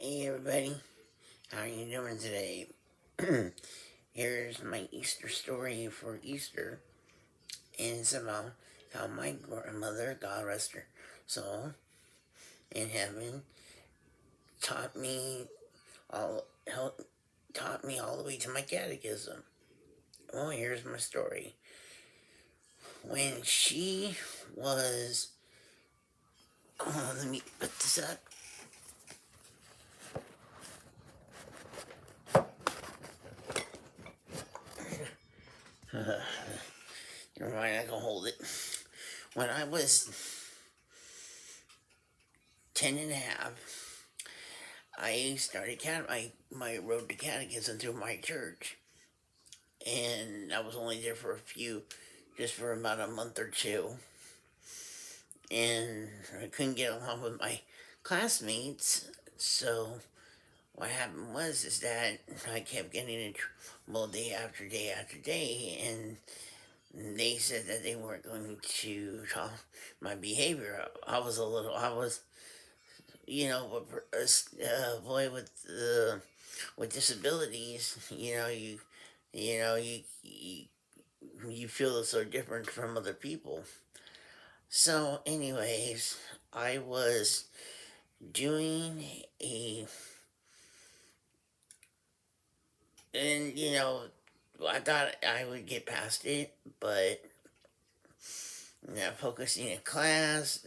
Hey everybody, how are you doing today? Here's my Easter story for Easter, and it's about how my grandmother, God rest her soul in heaven, taught me all help, taught me all the way to my catechism. Well, here's my story. When she was, let me put this up. Never mind, I can hold it. When I was 10 and a half, I started my road to catechism through my church, and I was only there for just for about a month or two, and I couldn't get along with my classmates. So what happened was is that I kept getting in trouble day after day after day, and they said that they weren't going to talk my behavior. I was, a boy with disabilities. You feel so different from other people. So, anyways, I was doing a, and I thought I would get past it, but focusing in class,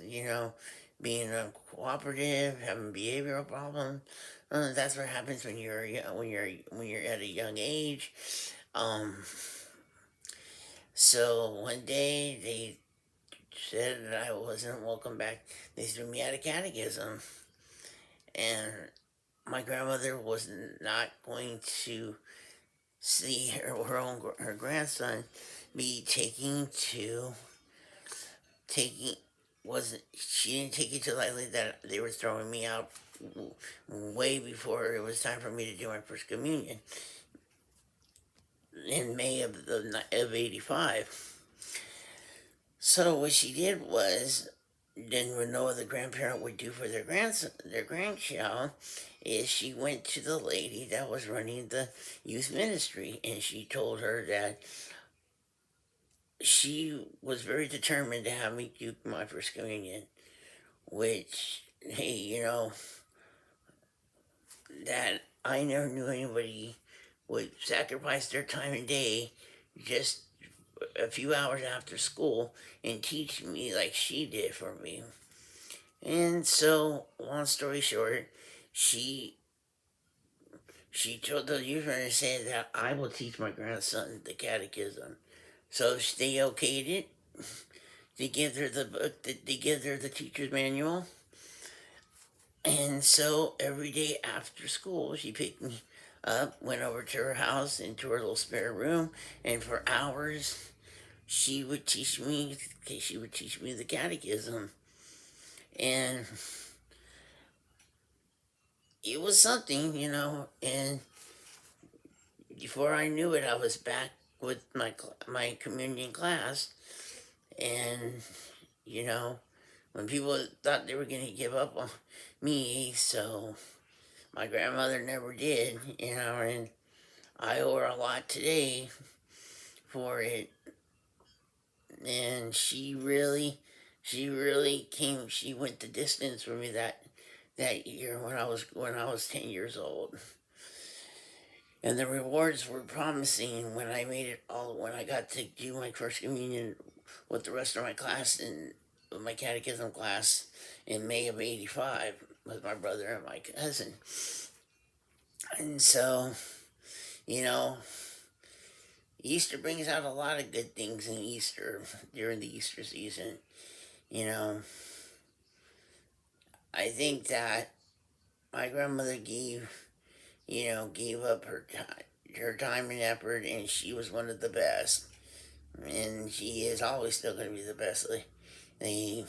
being cooperative, having behavioral problems. That's what happens when you're at a young age. Um, so one day they said that I wasn't welcome back. They threw me out of catechism, and my grandmother was not going to see her grandson be taking wasn't she didn't take it too lightly that they were throwing me out way before it was time for me to do my first communion in May of '85. So what she did was, then what no other grandparent would do for their grandchild, is she went to the lady that was running the youth ministry, and she told her that she was very determined to have me do my first communion, which, hey, that I never knew anybody would sacrifice their time and day just a few hours after school and teach me like she did for me. And so, long story short, she she told the youth and said that I will teach my grandson the catechism. So they okayed it. They give her the book. They give her the teacher's manual. And so every day after school, she picked me up, went over to her house into her little spare room, and for hours she would teach me. She would teach me the catechism, and it was something, And before I knew it, I was back with my communion class, and you know, when people thought they were gonna give up on me, so my grandmother never did, and I owe her a lot today for it. And she really came. She went the distance for me that year when I was 10 years old. And the rewards were promising when I made it all. When I got to do my first communion with the rest of my class in my catechism class in May of '85 with my brother and my cousin. And so, you know, Easter brings out a lot of good things in Easter during the Easter season. You know, I think that my grandmother gave up her time and effort, and she was one of the best, and she is always still going to be the best. They,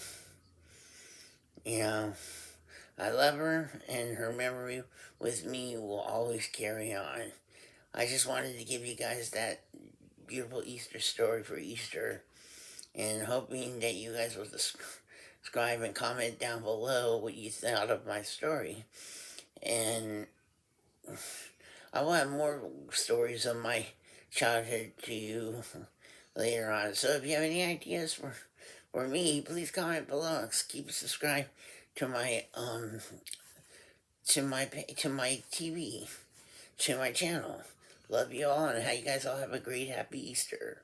you know, I love her, and her memory with me will always carry on. I just wanted to give you guys that beautiful Easter story for Easter, and hoping that you guys will subscribe and comment down below what you thought of my story. And I will have more stories of my childhood to you later on. So if you have any ideas for me, please comment below. Keep subscribed to my to my TV, to my channel. Love you all, and how you guys all have a great happy Easter.